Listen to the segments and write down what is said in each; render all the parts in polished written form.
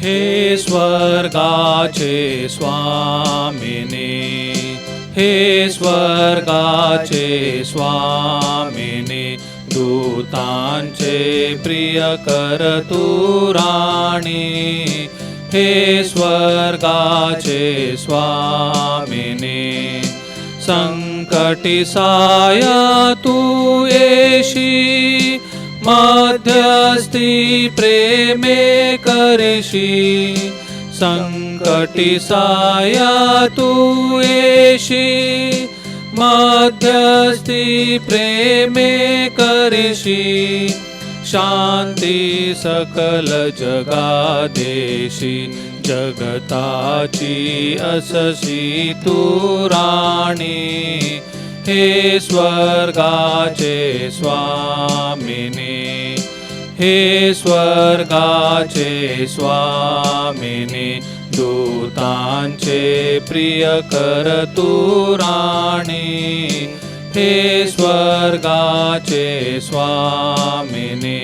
हे स्वर्गाचे स्वामिने, हे स्वर्गाचे स्वामिने, दूतांचे प्रियकर तू राणी. हे स्वर्गाचे स्वामिने, संकटी साया तू येशी, मध्यस्थी प्रेमे करशी. संकटी साया तू येशी, मध्यस्थी प्रेमे करशी. शांती सकल जगादेशी, जगताची अससी तू राणी. हे स्वर्गाचे स्वामिने, हे स्वर्गाचे स्वामिने, दूतांचे प्रियकर तू राणी. हे स्वर्गाचे स्वामिने,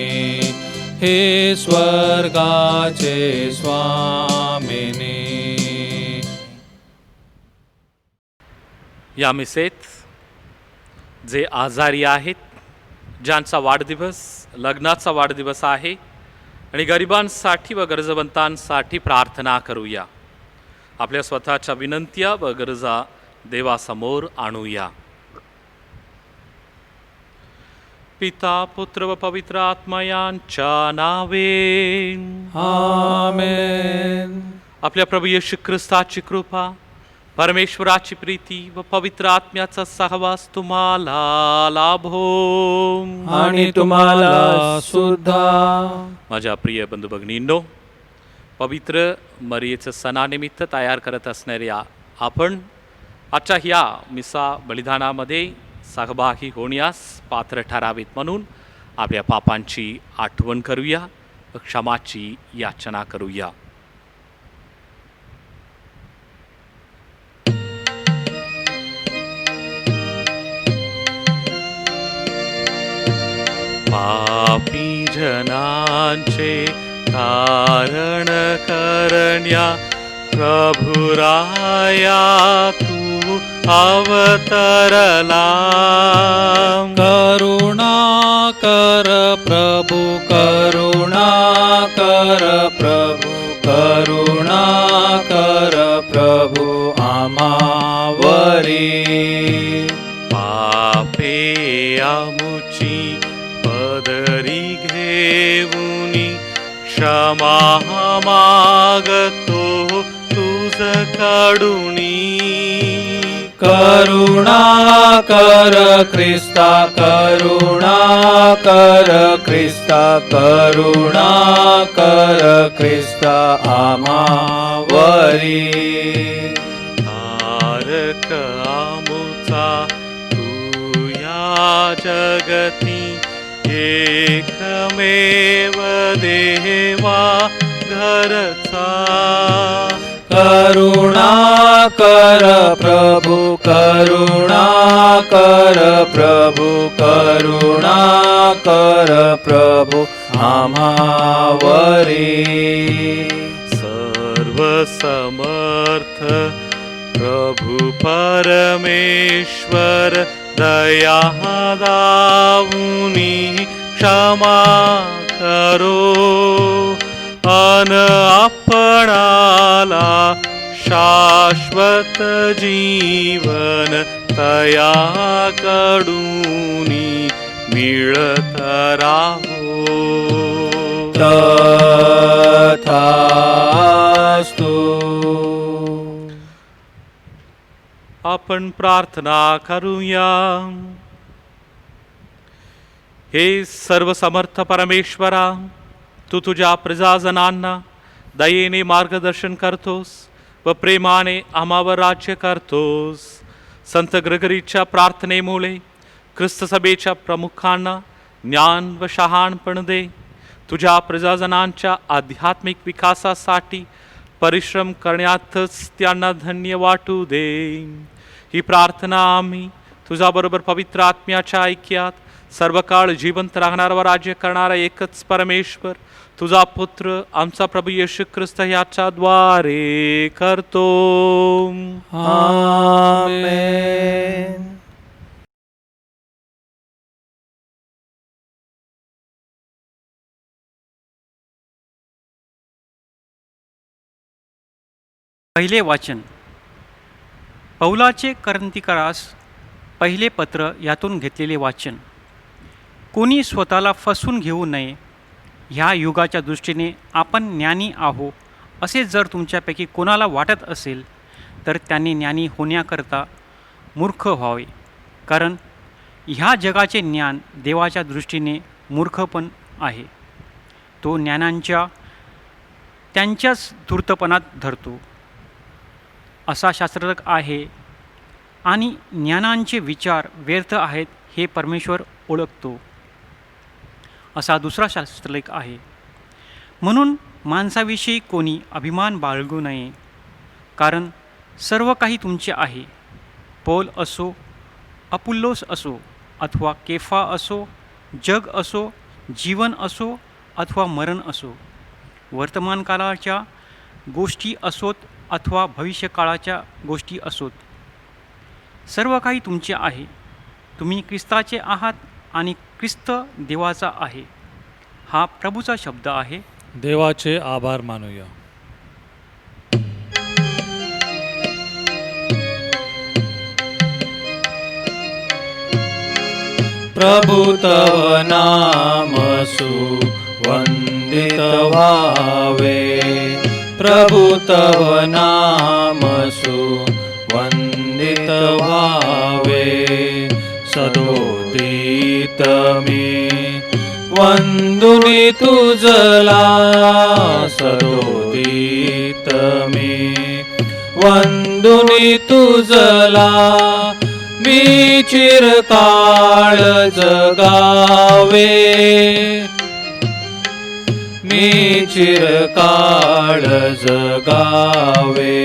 हे स्वर्गाचे स्वामिने. या मिसेत जे आजारी आहेत, ज्यांचा वाढदिवस, लग्नाचा वाढदिवस आहे, आणि गरिबांसाठी व गरजवंतांसाठी प्रार्थना करूया. आपल्या स्वतःच्या विनंत्या व गरजा देवासमोर आणूया. पिता, पुत्र व पवित्र आत्मा यांच्या नावे आमेन. आपल्या प्रभू येशू ख्रिस्ताची कृपा, परमेश्वराची प्रीती व पवित्र आत्म्याचा सहवास तुम्हाला लाभो आणि तुम्हाला सुद्धा. माझ्या प्रिय बंधू भगिनींनो, पवित्र मरियेचं सणानिमित्त तयार करत असणाऱ्या आपण आजच्या ह्या मिसा बलिदानामध्ये सहभागी होण्यास पात्र ठरावेत म्हणून आपल्या पापांची आठवण करूया व क्षमाची याचना करूया. पापी जनांचे तारण करण्या प्रभुराया तू अवतरला. करुणा कर प्रभु, करुणा कर प्रभु, करुणा कर प्रभु आम्हावरी. पापे आमुची पदरी घेऊनी, क्षमा मागतो तुझ कडुनी. करुणा कर ख्रिस्ता, करुणा कर ख्रिस्ता, करुणा कर ख्रिस्ता आम्हावरी. तारक आमुचा तू या जगती, एकमेव देवा घरचा. करुणा कर प्रभु, करुणा कर प्रभु, करुणा कर प्रभु आम्हावरी. सर्व समर्थ प्रभु परमेश्वर, दया दाऊनी क्षमा करो. अन आपणाला शाश्वत जीवन तया कडूनी मिळत राहो. तथास्तु. आपण प्रार्थना करूया. हे सर्वसमर्थ परमेश्वरा, तू तुझ्या प्रजाजनांना दयेने मार्गदर्शन करतोस व प्रेमाने आम्हावर राज्य करतोस. संत ग्रेगरीच्या प्रार्थनेमुळे ख्रिस्त सभेच्या प्रमुखांना ज्ञान व शहाणपण दे. तुझ्या प्रजाजनांच्या आध्यात्मिक विकासासाठी परिश्रम करण्यातच त्यांना धन्य वाटू दे. ही प्रार्थना आम्ही तुझ्याबरोबर पवित्र आत्म्याच्या ऐक्यात सर्व काळ जिवंत राहणारा व राज्य करणारा एकच परमेश्वर तुझा पुत्र आमचा प्रभू येशू ख्रिस्त ह्याच्या द्वारे करतो. आमेन. पहिले वाचन. पौलाचे करंथीकरास पहिले पत्र यातून घेतलेले वाचन. कोणी स्वतःला फसवून घेऊ नये. ह्या युगाच्या दृष्टीने आपण ज्ञानी आहो असे जर तुमच्यापैकी कोणाला वाटत असेल तर त्यांनी ज्ञानी होण्याकरता मूर्ख व्हावे, कारण ह्या जगाचे ज्ञान देवाच्या दृष्टीने मूर्खपण आहे. तो ज्ञानांच्या त्यांच्याच धूर्तपणात धरतो. असा शास्त्रज्ञ आहे आणि ज्ञानांचे विचार व्यर्थ आहेत हे परमेश्वर ओळखतो. असा दुसरा शास्त्रलेख आहे. म्हणून माणसाविषयी कोणी अभिमान बाळगू नये, कारण सर्व काही तुमचे आहे. पौल असो, अपुल्लोस असो, अथवा केफा असो, जग असो, जीवन असो अथवा मरण असो, वर्तमान काळाच्या गोष्टी असोत अथवा भविष्यकाळाच्या गोष्टी असोत, सर्व काही तुमचे आहे. तुम्ही ख्रिस्ताचे आहात आणि ख्रिस्त देवाचा आहे. हा प्रभूचा शब्द आहे. देवाचे आभार मानूया. प्रभु तव नाम सुवंदित व्हावे. प्रभु तव नाम सुवंदित व्हावे. सदोदित मी वंदुनी तुझला. सदोदित मी वंदुनी तुझला. मी चिरकाळ जगावे. मी चिरकाळ जगावे.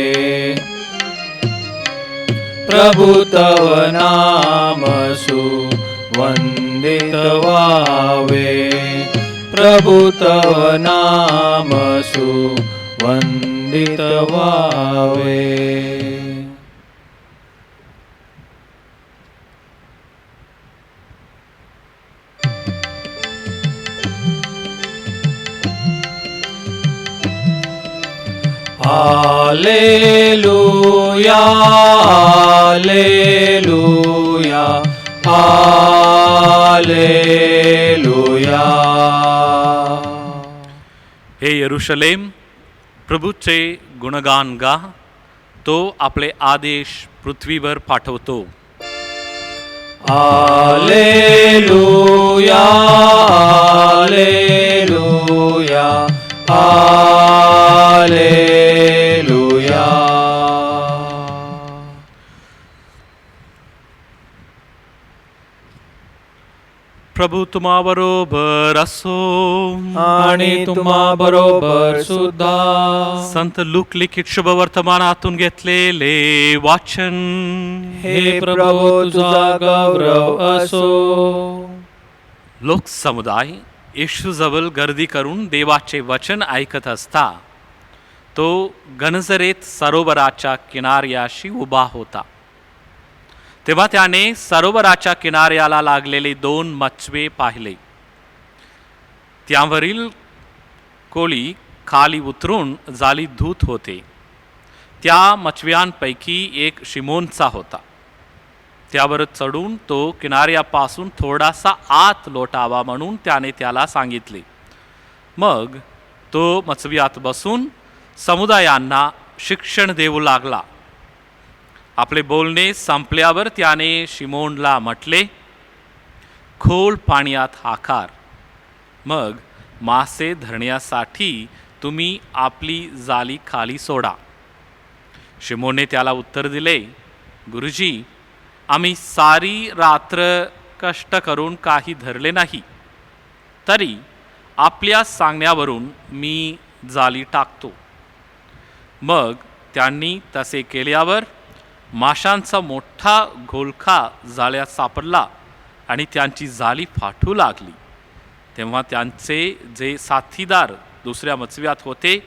प्रभु तव नाम सुवंदित व्हावे. प्रभु तव नाम सुवंदित व्हावे. Hallelujah, hallelujah, hallelujah. हे यरूशलेम, प्रभूचे गुणगान गा. तो आपले आदेश पृथ्वीवर पाठवतो. Hallelujah, hallelujah, hallelujah. प्रभू तुम्हा बरोबर असो आणि तुम्हा बरोबर सुद्धा. संत लूक लिखित शुभ वर्तमानातून घेतलेले वाचन. हे प्रभू तुझा गौरव असो. लोक समुदाय येशूजवळ गर्दी करून देवाचे वचन ऐकत असता तो गनजरेत सरोवराच्या किनाऱ्याशी उभा होता. तेव्हा त्याने सरोवराच्या किनाऱ्याला लागलेले 2 मचवे पाहिले. त्यावरील कोळी खाली उतरून जाळी धुत होते. त्या मचव्यांपैकी एक शिमोनचा होता. त्यावर चढून तो किनाऱ्यापासून थोडासा आत लोटावा म्हणून त्याने त्याला सांगितले. मग तो मचव्यात बसून समुदायांना शिक्षण देऊ लागला. आपले बोलणे संपल्यावर त्याने शिमोनला म्हटले, खोल पाण्यात हाकार. मग मासे धरण्यासाठी तुम्ही आपली जाळी खाली सोडा. शिमोनने त्याला उत्तर दिले, गुरुजी, आम्ही सारी रात्र कष्ट करून काही धरले नाही, तरी आपल्या सांगण्यावरून मी जाळी टाकतो. मग त्यांनी तसे केल्यावर माशांचा मोठा घोळका जाळ्यात सापडला आणि त्यांची जाळी फाटू लागली. तेव्हा त्यांचे जे साथीदार दुसऱ्या मचव्यात होते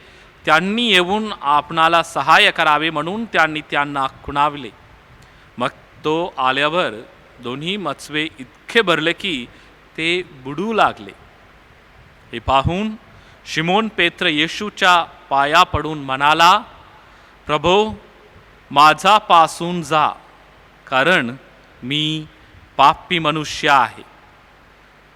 त्यांनी येऊन आपणाला सहाय्य करावे म्हणून त्यांनी त्यांना खुणावले. मग तो आल्यावर दोन्ही मचवे इतके भरले की ते बुडू लागले. हे पाहून शिमोन पेत्र येशूच्या पाया पडून म्हणाला, प्रभो, माझ्यापासून जा, कारण मी पापी मनुष्य आहे.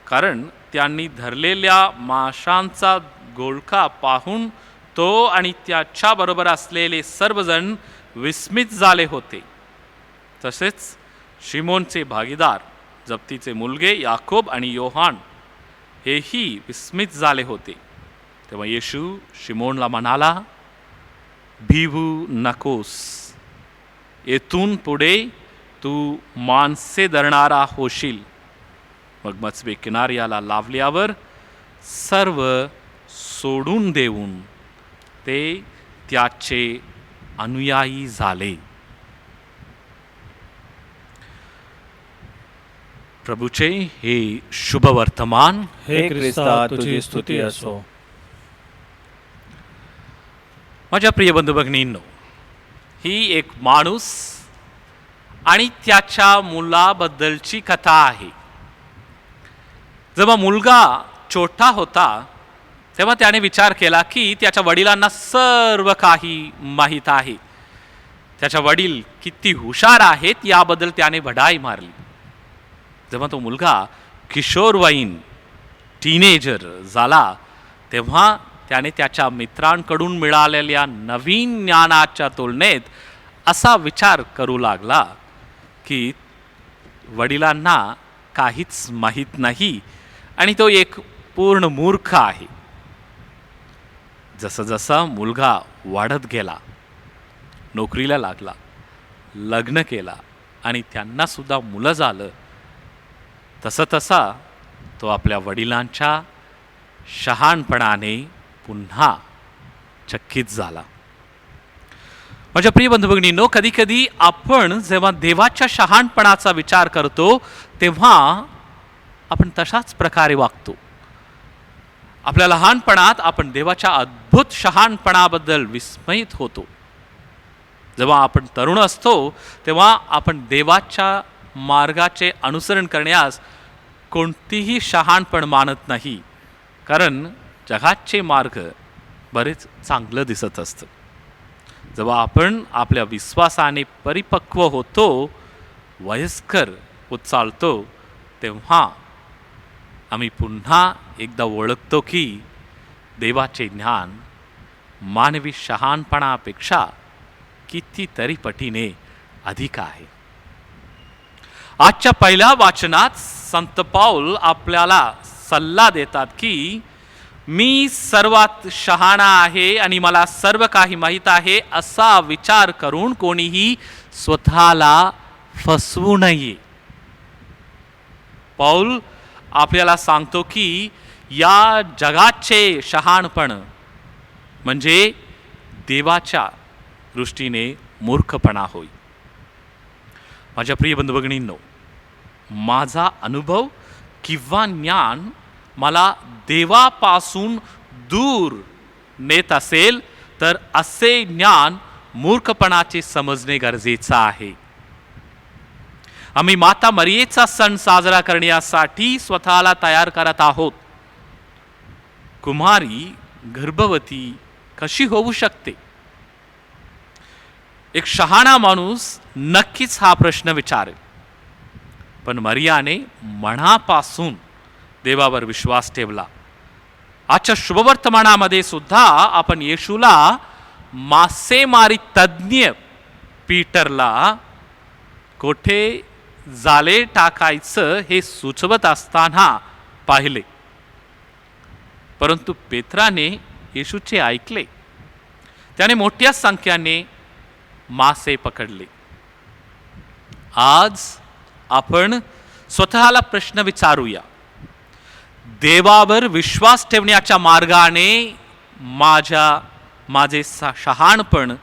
कारण त्यांनी धरलेल्या माशांचा गोळका पाहून तो आणि त्याच्याबरोबर असलेले सर्वजण विस्मित झाले होते. तसेच शिमोनचे भागीदार जब्तीचे मुलगे याकोब आणि योहान हेही विस्मित झाले होते. तेव्हा येशू शिमोनला म्हणाला, भिवू नकोस, येथून पुढे तू माणसे धरणारा होशील. मग मचवे किनाऱ्याला लावल्यावर सर्व सोडून देऊन ते त्याचे अनुयायी झाले. प्रभूचे हे शुभ वर्तमान. हे ख्रिस्ता, तुझी स्तुती असो. माझ्या प्रिय बंधू भगिनींनो, ही एक माणूस आणि त्याच्या मुलाबद्दलची कथा आहे. जेव्हा मुलगा छोटा होता तेव्हा त्याने विचार केला की त्याच्या वडिलांना सर्व काही माहीत आहे. त्याच्या वडील किती हुशार आहेत याबद्दल त्याने बढाई मारली. जेव्हा तो मुलगा किशोरवयीन टीनेजर झाला तेव्हा त्याने त्याच्या मित्रांकडून मिळालेल्या नवीन ज्ञानाच्या तुलनेत असा विचार करू लागला की वडिलांना काहीच माहीत नाही आणि तो एक पूर्ण मूर्ख आहे. जसं जसा मुलगा वाढत गेला, नोकरीला लागला, लग्न केला आणि त्यांना सुद्धा मुलं झालं, तसं तसा तो आपल्या वडिलांच्या शहाणपणाने पुन्हा चकित झाला. माझ्या प्रिय बंधू भगिनींनो, कधी कधी आपण जेव्हा देवाच्या शहाणपणाचा विचार करतो तेव्हा आपण तशाच प्रकारे वागतो. आपल्या लहानपणात आपण देवाच्या अद्भुत शहाणपणाबद्दल विस्मयित होतो. जेव्हा आपण तरुण असतो तेव्हा आपण देवाच्या मार्गाचे अनुसरण करण्यास कोणतीही शहाणपण मानत नाही, कारण जगाचे मार्ग बरेच चांगलं दिसत असतं. जेव्हा आपण आपल्या विश्वासाने परिपक्व होतो, वयस्कर होत चालतो, तेव्हा आम्ही पुन्हा एकदा ओळखतो की देवाचे ज्ञान मानवी शहाणपणापेक्षा कितीतरी पटीने अधिक आहे. आजच्या पहिल्या वाचनात संत पाऊल आपल्याला सल्ला देतात की मी सर्वात शहाणा आहे आणि मला सर्व काही माहीत आहे असा विचार करून कोणीही स्वतःला फसवू नये. पाऊल आपल्याला सांगतो की या जगाचे शहाणपण म्हणजे देवाच्या दृष्टीने मूर्खपणा होय. माझ्या प्रिय बंधू भगिनींनो, माझा अनुभव किंवा ज्ञान मला देवापासून दूर नेत असेल तर असे ज्ञान मूर्खपणाचे समजणे गरजेचे आहे. आम्ही माता मरियेचा सण साजरा करण्यासाठी स्वतःला तयार करत आहोत. कुमारी गर्भवती कशी होऊ शकते? एक शहाणा माणूस नक्कीच हा प्रश्न विचारेल. पण मरियाने मनापासून देवावर विश्वास ठेवला. आजच्या शुभवर्तमानामध्ये सुद्धा आपण येशूला मासेमारी तज्ज्ञ पीटरला कोठे जाळे टाकायचं हे सुचवत असताना पाहिले, परंतु पेत्राने येशूचे ऐकले. त्याने मोठ्या संख्येने मासे पकडले. आज आपण स्वतःला प्रश्न विचारूया, देवावर विश्वास ठेवण्याच्या मार्गाने माझे शहाणपण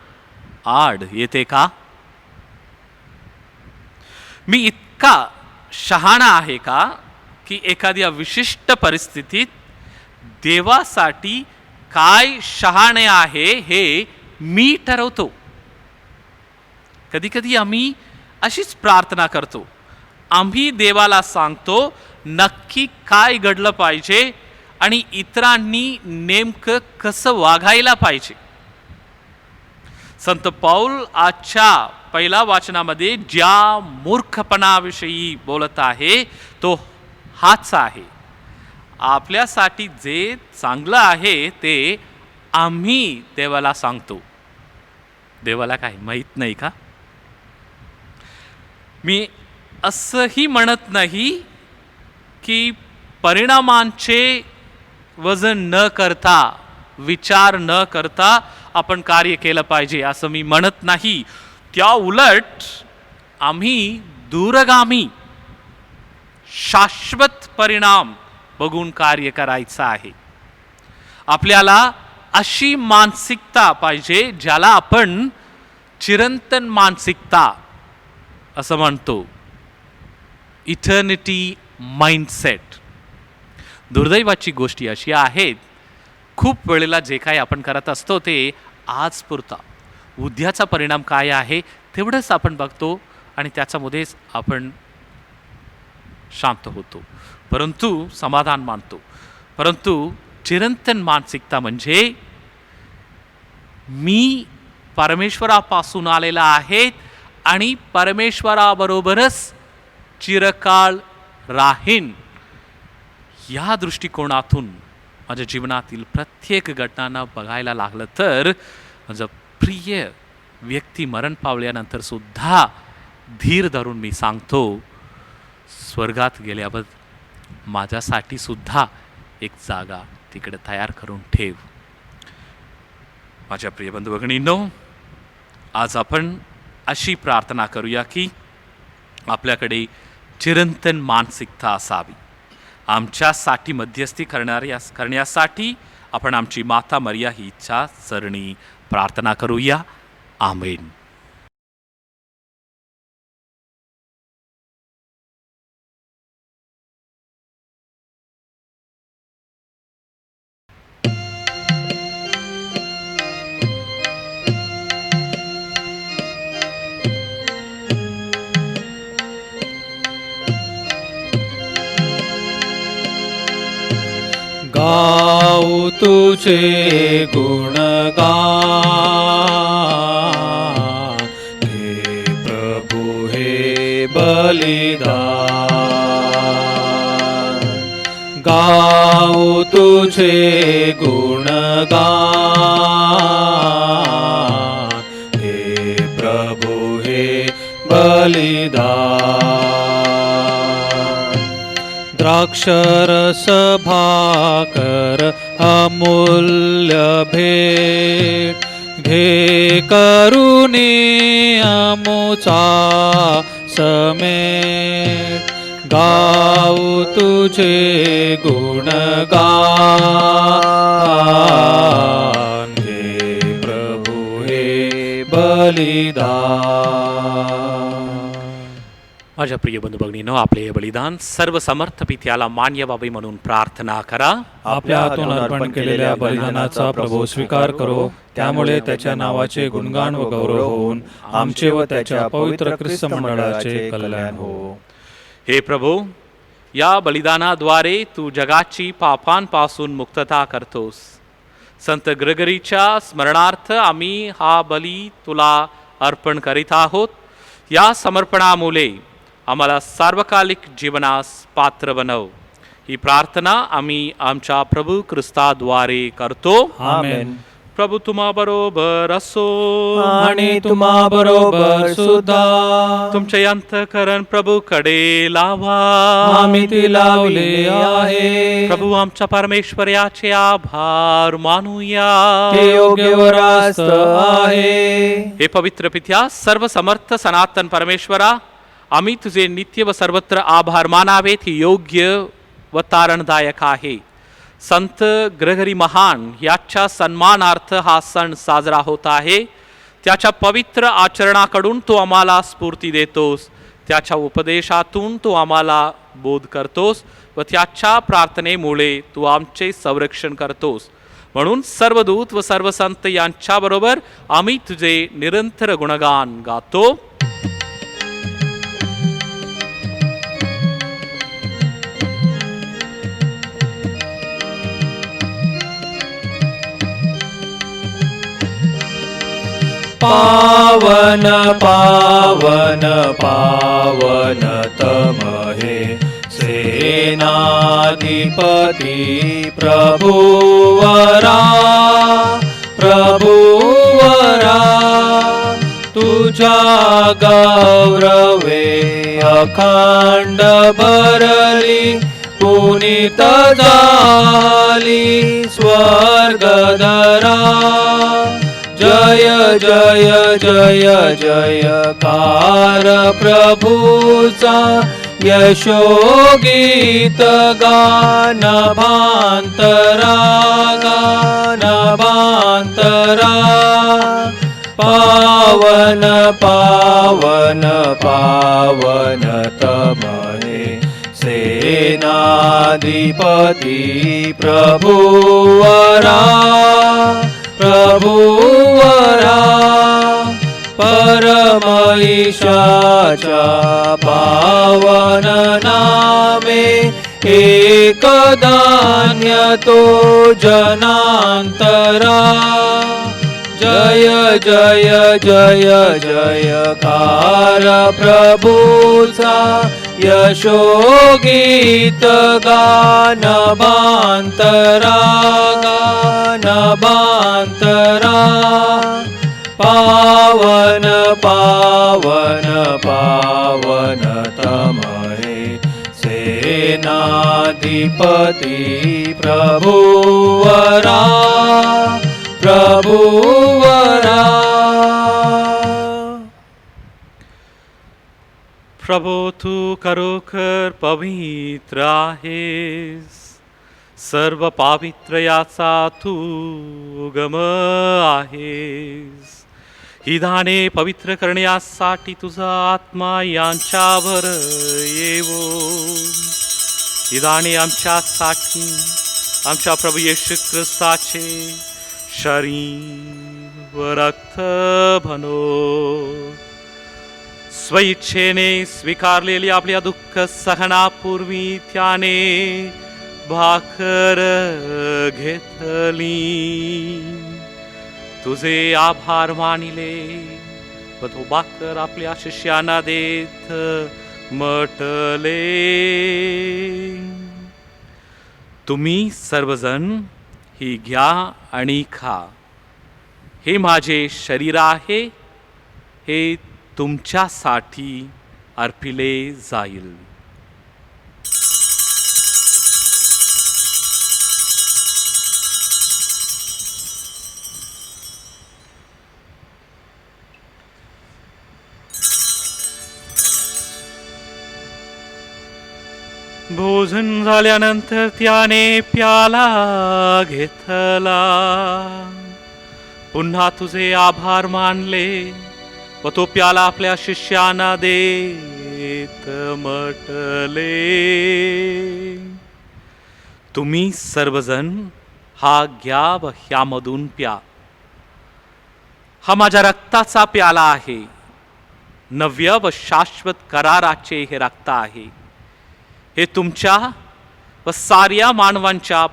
आड येते का? मी इतका शहाणा आहे का की एखाद्या विशिष्ट परिस्थितीत देवासाठी काय शहाणे आहे हे मी ठरवतो. कधी कधी आम्ही अशीच प्रार्थना करतो. आम्ही देवाला सांगतो नक्की काय घडलं पाहिजे आणि इतरांनी नेमकं कसं वागायला पाहिजे. संत पौल आजच्या पहिल्या वाचनामध्ये ज्या मूर्खपणाविषयी बोलत आहे तो हाच आहे. आपल्यासाठी जे चांगलं आहे ते आम्ही देवाला सांगतो. देवाला काय माहीत नाही का? मी असंही म्हणत नाही की परिणामांचे वजन न करता, विचार न करता आपण कार्य केलं पाहिजे असं मी म्हणत नाही. त्या उलट आम्ही दूरगामी शाश्वत परिणाम बघून कार्य करायचं आहे. आपल्याला अशी मानसिकता पाहिजे ज्याला आपण चिरंतन मानसिकता असं म्हणतो, इटर्निटी माइंडसेट. दुर्दैवाची गोष्टी अशी आहेत, खूप वेळेला जे काही आपण करत असतो ते आज पुरता, उद्याचा परिणाम काय आहे तेवढंच आपण बघतो आणि त्याच्यामध्येच आपण शांत होतो, परंतु समाधान मानतो. परंतु चिरंतन मानसिकता म्हणजे मी परमेश्वरापासून आलेला आहे आणि परमेश्वराबरोबरच चिरकाळ राहीन. या दृष्टिकोनातून माझ्या जीवनातील प्रत्येक घटनांना बघायला लागलं तर माझं प्रिय व्यक्ती मरण पावल्यानंतर सुद्धा धीर धरून मी सांगतो, स्वर्गात गेल्यावर माझ्यासाठी सुद्धा एक जागा तिकडे तयार करून ठेव. माझ्या प्रिय बंधू भगिनींनो, आज आपण अशी प्रार्थना करूया की आपल्याकडे चिरंतन मानसिकता असावी. आमच्यासाठी मध्यस्थी करण्यासाठी आपण आमची माता मरिया हिच्या चरणी प्रार्थना करूया. आमेन. गाऊ तुझे गुणगान, हे प्रभु हे बलिदान. गाऊ तुझे गुणगान, हे प्रभु हे बलिदान. द्राक्षरस भाकर अमूल्य भेट, घे करुणी अमुचा समेट. गाऊ तुझे गुणगान, हे प्रभु हे बलिदान. माझ्या प्रिय बंधू भगिनींनो, आपले हे बलिदान सर्व समर्थ पित्याला मान्य व्हावे म्हणून प्रार्थना करा. आपल्या हातून अर्पण केलेल्या बलिदानाचा प्रभू स्वीकार करो. त्यामुळे त्याच्या नावाचे गुणगान व गौरव होऊन आमचे व त्याच्या पवित्र ख्रिस्त मंडळाचे कल्याण हो. हे प्रभू, या बलिदानाद्वारे तू जगाची पापांपासून मुक्तता करतोस. संत ग्रेगरीच्या स्मरणार्थ आम्ही हा बली तुला अर्पण करीत आहोत. या समर्पणामुळे आम्हाला सार्वकालिक जीवनास पात्र बनव. ही प्रार्थना आम्ही आमच्या प्रभू ख्रिस्ताद्वारे करतो. आमेन. प्रभू तुम्हा बरोबर असो आणि तुम्हा बरोबर सुद्धा. तुमचे अंतःकरण प्रभूकडे लावा. आम्ही ती लावले आहे. प्रभू आमच्या परमेश्वर याचे आभार मानूया. ते योग्य व रास्त आहे. हे पवित्र पित्या, सर्व समर्थ सनातन परमेश्वरा, आम्ही तुझे नित्य व सर्वत्र आभार मानावेत. ही योग्य व तारणदायक आहे. संत ग्रेगरी महान याच्या सन्मानार्थ हा सण साजरा होत आहे. त्याच्या पवित्र आचरणाकडून तो आम्हाला स्फूर्ती देतोस. त्याच्या उपदेशातून तू आम्हाला बोध करतोस व त्याच्या प्रार्थनेमुळे तू आमचे संरक्षण करतोस. म्हणून सर्व दूत व सर्व संत यांच्याबरोबर आम्ही तुझे निरंतर गुणगान गातो. पावन पावन पावन तमहे सेनाधिपती प्रभुवरा प्रभुवरा. तुझ्या गौरवे अखंड भरली पुनीत झाली स्वर्गधरा. जय जय जय जयकार प्रभूचा यशोगीत गान भांतरा गान भांतरा. पावन पावन पावन तमहे सेनाधिपती प्रभुवरा प्रभुवरा. परमईशाच्या पावन नामे एक धान्य तो जनांतरा. जय जय जय जयकार प्रभूचा यशोगीत गान भांतरा गान भांतरा. पावन पावन पावन तमहे सेनाधिपती प्रभुवरा प्रभुवरा. प्रभो तू खरोखर पवित्र आहेस. सर्व पावित्र्याचा तू उगम आहेस. ही दाने पवित्र करण्यासाठी तुझा आत्मा यांच्यावर येवो. ही दाने आमच्यासाठी आमच्या प्रभू येशू ख्रिस्ताचे शरीर व रक्त बनो. स्वइच्छेने स्वीकारलेली आपल्या दुःख सहनापूर्वी त्याने भाकर घेतली. तुझे आभार मानिले व तो भाकर आपल्या शिष्यांना देत म्हटले, तुम्ही सर्वजण ही घ्या आणि खा. हे माझे शरीर आहे, हे तुमच्यासाठी अर्पिले जाईल. भोजन झाल्यानंतर त्याने प्याला घेतला, पुन्हा तुझे आभार मानले व तो प्याला आपल्या शिष्यांना देत म्हटले, तुम्ही सर्वजण हा घ्या व ह्यामधून प्या. हा माझ्या रक्ताचा प्याला आहे. नव्य व शाश्वत कराराचे हे रक्त आहे. हे तुमच्या व साऱ्या मानवांच्या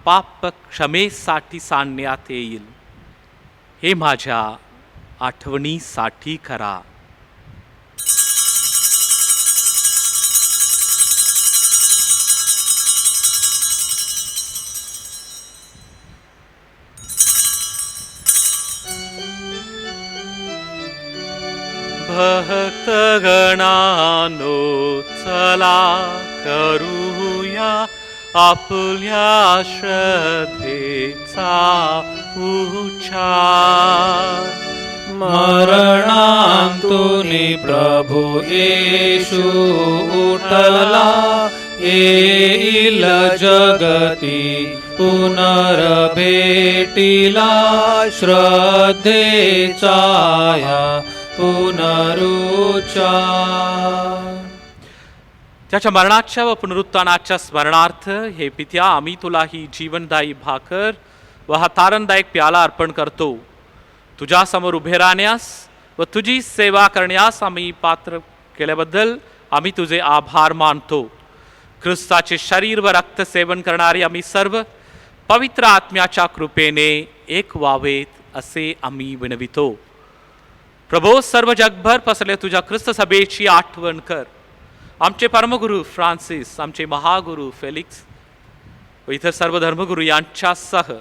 पाप क्षमेसाठी सांडण्यात येईल. हे माझ्या आठवणीसाठी करा. भक्तगणानो चला करूया आपल्या श्रद्धेचा उच्चार. मरणांतुनी प्रभू येशू उठला, येईल जगती पुनर्भेटीला. श्रद्धेचा या पुनरुच्चार. त्याच्या मरणाच्या व पुनरुत्थानाच्या स्मरणार्थ हे पित्या आम्ही तुला ही जीवनदायी भाकर व हा तारणदायक प्याला अर्पण करतो. तुझ्या समोर उभे राहण्यास व तुझी सेवा करण्यास आम्ही पात्र केल्याबद्दल आम्ही तुझे आभार मानतो. ख्रिस्ताचे शरीर व रक्त सेवन करणारे आम्ही सर्व पवित्र आत्म्याच्या कृपेने एक व्हावेत असे आम्ही विनवितो. प्रभो, सर्व जगभर पसरले तुझ्या ख्रिस्त सभेची आठवण कर. आमचे परमगुरू फ्रान्सिस, आमचे महागुरू फेलिक्स व इतर सर्व धर्मगुरू यांच्यासह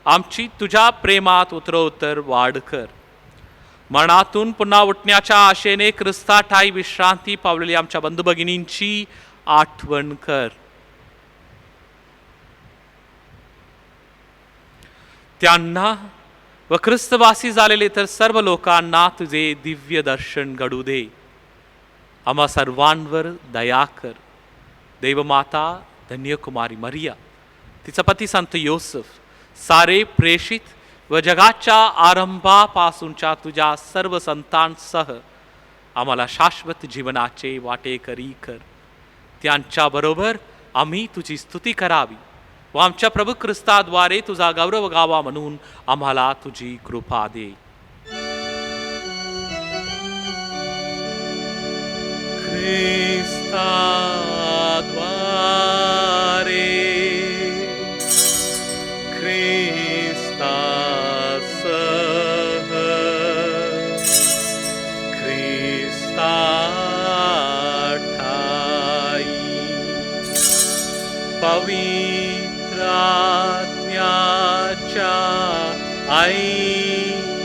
आमची तुझ्या प्रेमात उत्तरोत्तर वाढ कर. मरणातून पुन्हा उठण्याच्या आशेने ख्रिस्ताठायी विश्रांती पावलेली आमच्या बंधू भगिनींची आठवण कर. त्यांना व ख्रिस्तवासी झालेले तर सर्व लोकांना तुझे दिव्य दर्शन घडू दे. आम्हा सर्वांवर दया कर. देवमाता धन्यकुमारी मरिया, तिचा पती संत योसेफ, सारे प्रेषित व जगाच्या आरंभापासूनच्या तुझ्या सर्व संतांसह आम्हाला शाश्वत जीवनाचे वाटेकरी कर. त्यांच्याबरोबर आम्ही तुझी स्तुती करावी व आमच्या प्रभू ख्रिस्ताद्वारे तुझा गौरव गावा म्हणून आम्हाला तुझी कृपा दे. ख्रिस्ताद्वारे ख्रिस्तासह ख्रिस्ताठायी पवित्र आत्म्याच्या ऐक्यात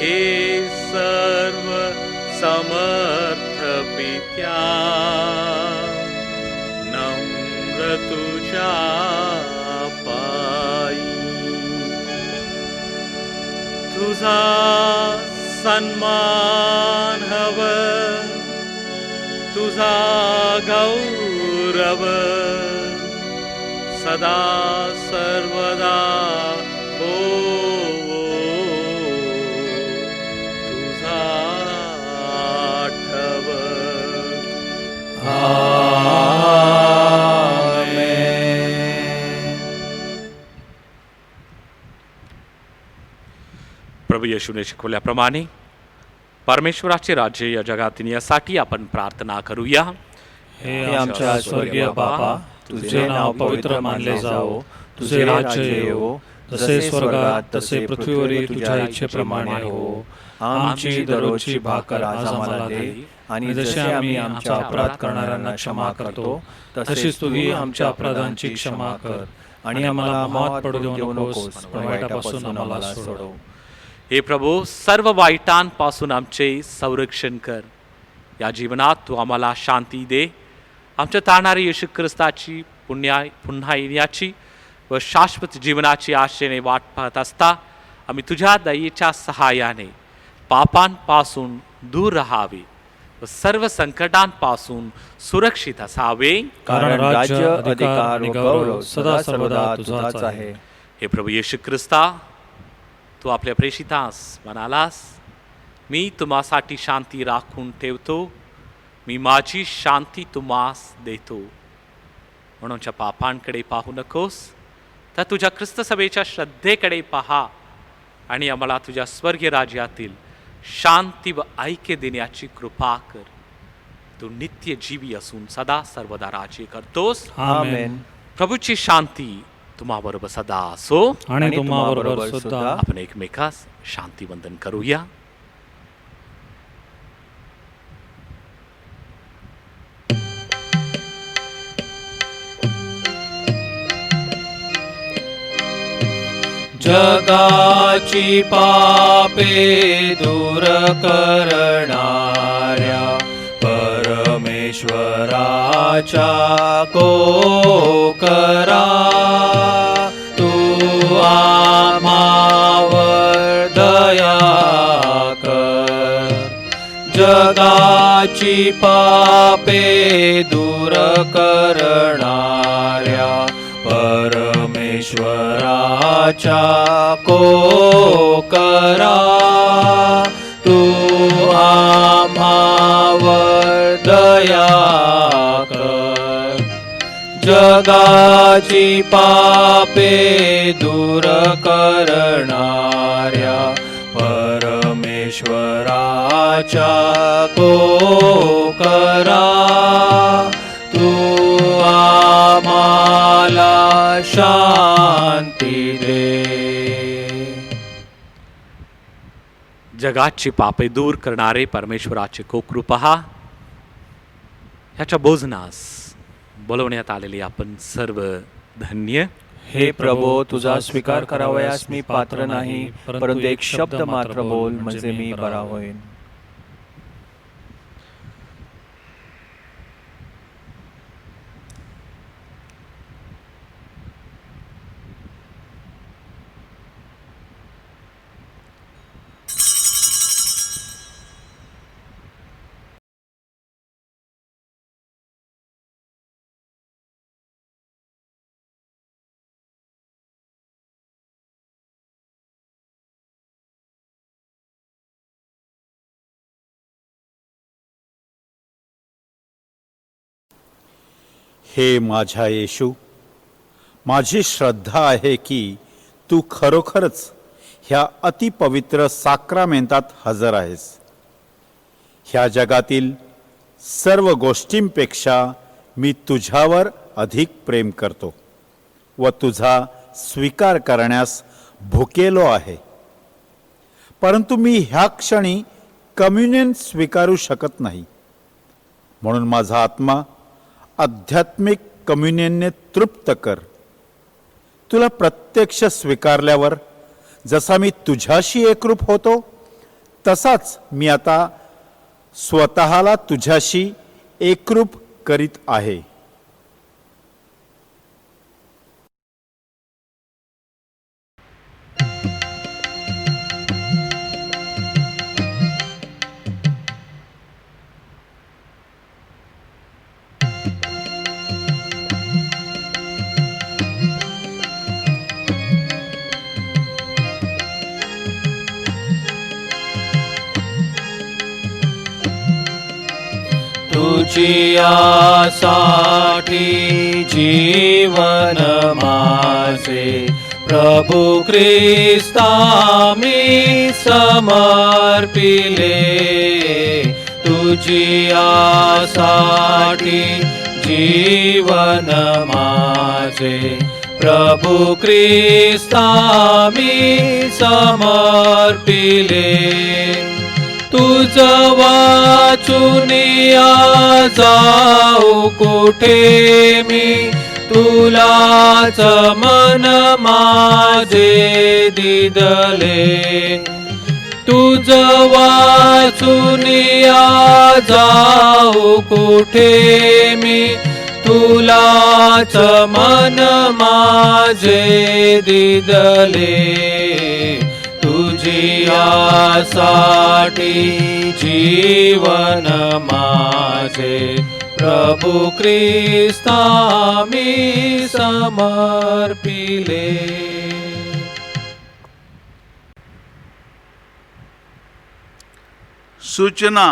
हे सर्व समर्थ पित्या नम्र तुझ्या पायी तुझा सन्मान हव, तुझा गौरव सदा सर्वदा हो. तुझा आठव. प्रभू येशूने शिकवल्याप्रमाणे परमेश्वराचे राज्य या जगात येण्यासाठी आपण प्रार्थना करूया. हे आमच्या स्वर्गीय बापा, तुझे नाव पवित्र मानले जावो, तुझे राज्य येवो, जसे स्वर्गात तसे पृथ्वीवरील तुझ्या इच्छेप्रमाणे हो. आमची दररोजची भाकर आज आम्हाला दे, आणि जसे आम्ही आमच्या अपराध करणाऱ्यांना क्षमा करतो तशीच तूही आमच्या अपराधांची क्षमा कर, आणि आम्हाला मोहात पडू देऊ नकोस, पण वाईटापासून आम्हाला सोडव. हे प्रभू, सर्व वाईटांपासून आमचे संरक्षण कर. या जीवनात तू आम्हाला शांती दे. आमच्या तारणारी येशू ख्रिस्ताची पुन्हा येण्याची व शाश्वत जीवनाची आशेने वाट पाहत असता आम्ही तुझ्या दयेच्या सहाय्याने पापांपासून दूर राहावे व सर्व संकटांपासून सुरक्षित असावे. कारण राज्य, अधिकार आणि गौरव सदा सर्वदा तुझाच आहे. हे प्रभू येशू ख्रिस्ता, तू आपल्या प्रेषितास म्हणालास, मी तुम्हासाठी शांती राखून ठेवतो, मी माझी शांती तुम्हास देतो. म्हणूनच्या पापांकडे पाहू नकोस, तर तुझ्या ख्रिस्त सभेच्या श्रद्धेकडे पहा आणि आम्हाला तुझ्या स्वर्गीय राज्यातील शांती व ऐक्य देण्याची कृपा कर. तू नित्य जीवी असून सदा सर्वदा राज्य करतोस. आमेन. प्रभूची शांती तुम्हाबरोबर सदा असो आणि तुम्हाबरोबर सुद्धा. आपण एकमेकास शांती वंदन करूया. जगाची पापे दूर करणाऱ्या परमेश्वराच्या कोकरा, तू आम्हावर दया कर. जगाची पापे दूर करणाऱ्या परमेश्वराच्या कोकरा, तू आम्हावर जगाची पापे दूर करणाऱ्या परमेश्वराच्या कोकरा तू आम्हाला शांती दे. जगाची पापे दूर करणारे परमेश्वराचे कोकरू पहा. ह्याच्या भोजनास बोलवण्यात आलेले आपण सर्व धन्य. हे प्रभो, तुझा स्वीकार करावयास मी पात्र नाही, परंतु एक शब्द मात्र बोल म्हणजे मी बरा होईन. हे माझ्या येशू, माझी श्रद्धा आहे की तू खरोखरच ह्या अतिपवित्र साक्रामेंतात हजर आहेस. ह्या जगातील सर्व गोष्टींपेक्षा मी तुझ्यावर अधिक प्रेम करतो व तुझा स्वीकार करण्यास भुकेलो आहे. परंतु मी ह्या क्षणी कम्युनियन स्वीकारू शकत नाही. म्हणून माझा आत्मा आध्यात्मिक कम्युनियनने तृप्त कर. तुला प्रत्यक्ष स्वीकारल्यावर जसा मी तुझ्याशी एकरूप होतो, तसाच मी आता स्वतःला तुझ्याशी एकरूप करीत आहे. तुझियासाठी जीवन माझे प्रभु ख्रिस्ता मी समर्पिले. तुझियासाठी जीवन माझे प्रभु ख्रिस्ता मी समर्पिले. तुझ वाचुनिया जाऊ कुठे मी, तुलाच मन माझे दिदले. तुझ वाचुनिया जाऊ कुठे मी, तुलाच मन माझे दिदले. तुझियासाठी जीवन माझे प्रभु ख्रिस्ता मी समर्पिले. सूचना.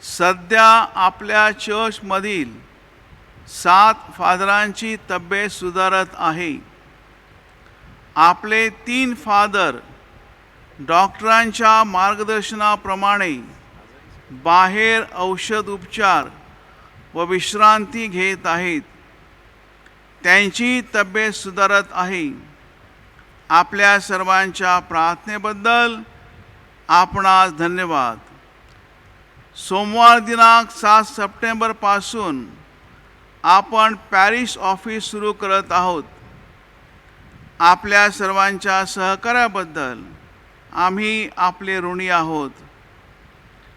सध्या आपल्या चर्चमधील 7 फादरांची तब्येत सुधारत आहे. आपले 3 फादर डॉक्टरांच्या मार्गदर्शनाप्रमाणे बाहेर औषध उपचार व विश्रांती घेत आहेत. त्यांची तब्येत सुधारत आहे. आपल्या सर्वांच्या प्रार्थनेबद्दल आपणास धन्यवाद. सोमवार दिनांक 7 सप्टेंबरपासून आपण पॅरिश ऑफिस सुरू करत आहोत. आपल्या सर्वांच्या सहकार्याबद्दल आम्ही आपले ऋणी आहोत.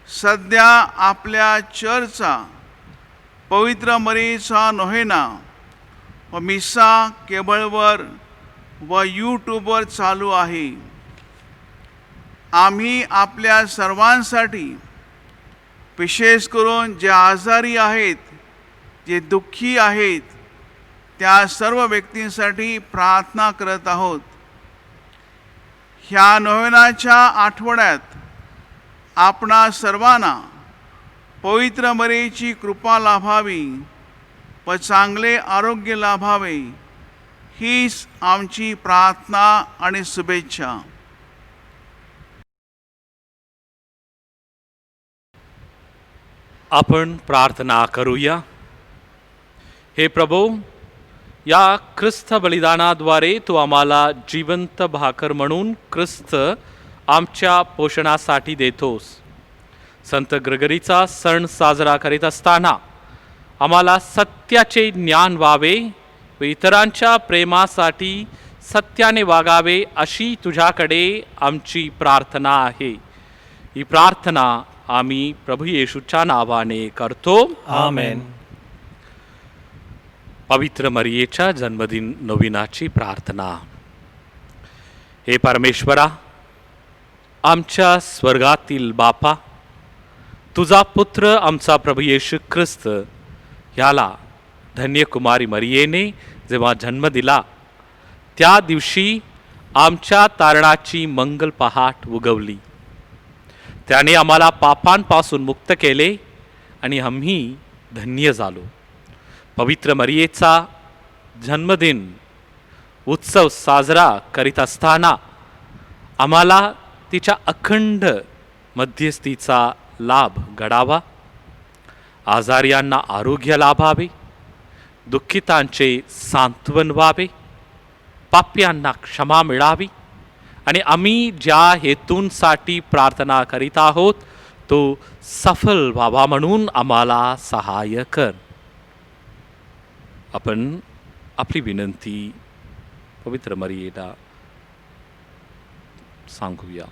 सध्या आपल्या चर्चचा पवित्र मरीचा नोहेना व मिसा केबलवर व यूट्यूबवर चालू आहे. आम्ही आपल्या सर्वांसाठी, विशेष करून जे आजारी आहेत, जे दुःखी आहेत, त्या सर्व व्यक्तींसाठी प्रार्थना करत आहोत. ह्या नोवेनाच्या आठवड्यात आपणा सर्वांना पवित्र मरीची कृपा लाभावी व व चांगले आरोग्य लाभावे हीच आमची प्रार्थना आणि शुभेच्छा. आपण प्रार्थना करूया. हे प्रभू, या ख्रिस्त बलिदानाद्वारे तू आम्हाला जिवंत भाकर म्हणून ख्रिस्त आमच्या पोषणासाठी देतोस. संत ग्रेगरीचा सण साजरा करीत असताना आम्हाला सत्याचे ज्ञान व्हावे व इतरांच्या प्रेमासाठी सत्याने वागावे अशी तुझ्याकडे आमची प्रार्थना आहे. ही प्रार्थना आम्ही प्रभू येशूच्या नावाने करतो. आमेन. पवित्र मरियेच्या जन्मदिन नोविनाची प्रार्थना. हे परमेश्वरा, आमच्या स्वर्गातील बापा, तुझा पुत्र आमचा प्रभू येशू ख्रिस्त ह्याला धन्यकुमारी मरियेने जेव्हा जन्म दिला त्या दिवशी आमच्या तारणाची मंगल पहाट उगवली. त्याने आम्हाला पापांपासून मुक्त केले आणि आम्ही धन्य झालो. पवित्र मरियेचा जन्मदिन उत्सव साजरा करीत असताना आम्हाला तिच्या अखंड मध्यस्थीचा लाभ घडावा. आजार्यांना आरोग्य लाभावे, दुःखितांचे सांत्वन व्हावे, पाप्यांना क्षमा मिळावी आणि आम्ही ज्या हेतूंसाठी प्रार्थना करीत आहोत तो सफल व्हावा म्हणून आम्हाला सहाय्य कर. आपण आपली विनंती पवित्र मरियेला सांगूया.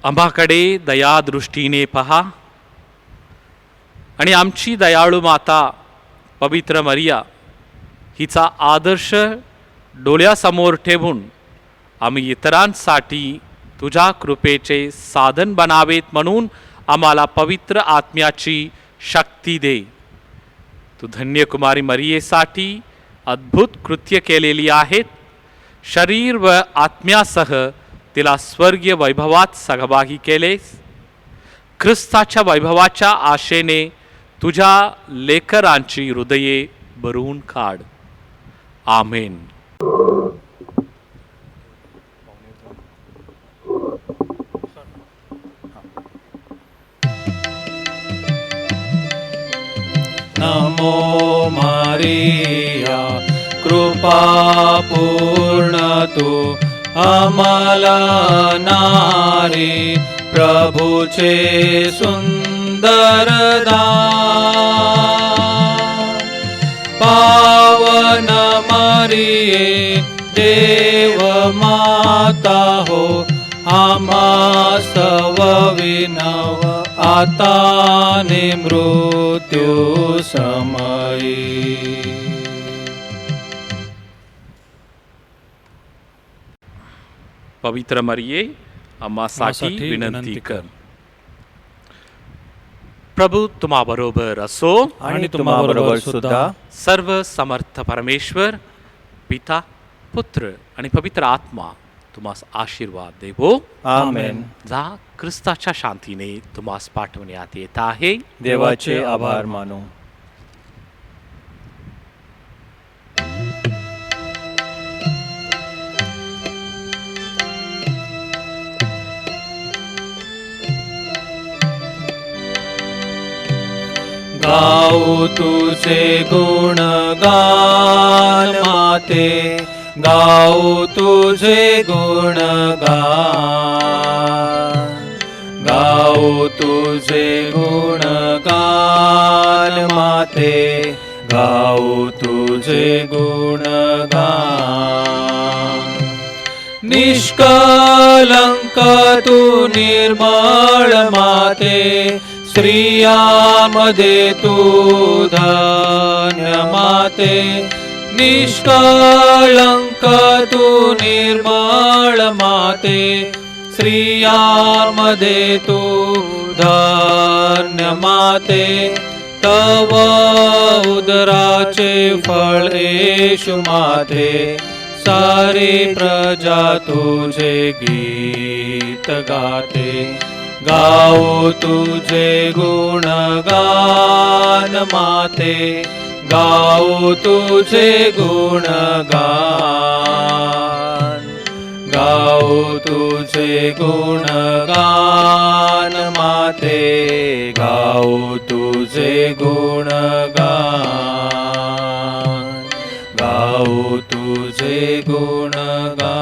आम्हाकडे दयादृष्टीने पहा आणि आमची दयाळू माता पवित्र मरिया हिचा आदर्श डोळ्यासमोर ठेवून आम्ही इतरांसाठी तुझ्या कृपेचे साधन बनावेत म्हणून आम्हाला पवित्र आत्म्याची शक्ती दे. तू धन्यकुमारी मरियेसाठी अद्भुत कृत्य केलेली आहेत. शरीर व आत्म्यासह तिला स्वर्गीय वैभवात सहभागी केलेस. ख्रिस्ताच्या वैभवाच्या आशेने तुझ्या लेकरांची हृदये भरून काढ. आमेन. नमो मारिया, कृपा पूर्ण तू आम्हाला नारी, प्रभूचे सुंदर दान. पावन मरिये देव माता हो, आम्हास्तव विनव आता ने मृत्यू समयी. पवित्र मरिये आम्हासाठी विनंती कर. प्रभू तुम्हाबरोबर असो आणि तुम्हाबरोबर सुद्धा. सर्व समर्थ परमेश्वर पिता, पुत्र आणि पवित्र आत्मा तुम्हास आशीर्वाद देवो. आमेन. जा ख्रिस्ताच्या शांतीने तुम्हास पाठवण्यात येत आहे. देवाचे आभार मानू. गाऊ तुझे गुणगान माते, गाऊ तुझे गुणगान. गाऊ तुझे गुणगान माते, गाऊ तुझे गुणगान. निष्कलंक तू निर्मळ माते, स्त्रियांमध्ये तू धन्य माते. निष्कलंक तू निर्मळ माते, स्त्रियांमध्ये तू धन्य माते. तव उदराचे फळ येशू माते, सारी प्रजा तुझे गीत गाते, गाओ तुझे गुणगान माते, गाओ तुझे गुणगान, गाओ तुझे गुणगान माते, गाओ तुझे गुणगान, गाओ तुझे गुणगान.